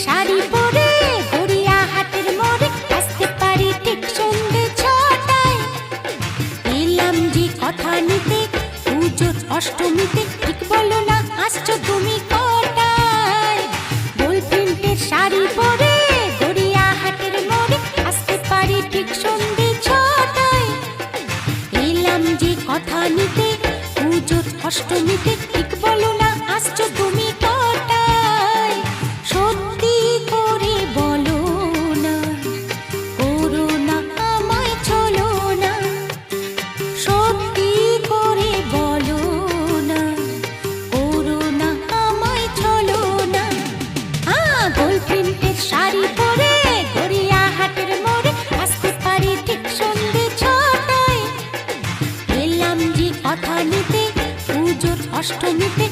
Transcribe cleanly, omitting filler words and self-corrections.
শাড়ি পরে গড়িয়াহাটের মোড়ে আসতে পারি ঠিক সন্ধ্যে 6টায়। এলাম যে কথা নিতে পুজোর অষ্টমীতে, ঠিক বলো না আসছো তুমি কটায়? গোল প্রিন্টের শাড়ি পরে গড়িয়াহাটের মোড়ে আসতে পারি ঠিক সন্ধ্যে 6টায়। এলাম যে কথা নিতে পুজোর অষ্টমীতে, ঠিক বলো না আসছো তুমি কটায়? সত্যি করে বলো না, করো না আমায় ছলো না। সত্যি করে বলো না, করো না আমায় ছলো না। গোল প্রিন্টের শাড়ি পরে গড়িয়াহাটের মোড়ে আসতে পারি ঠিক সন্ধ্যে 6টায়। এলাম যে কথা নিতে পুজোর অষ্টমীতে,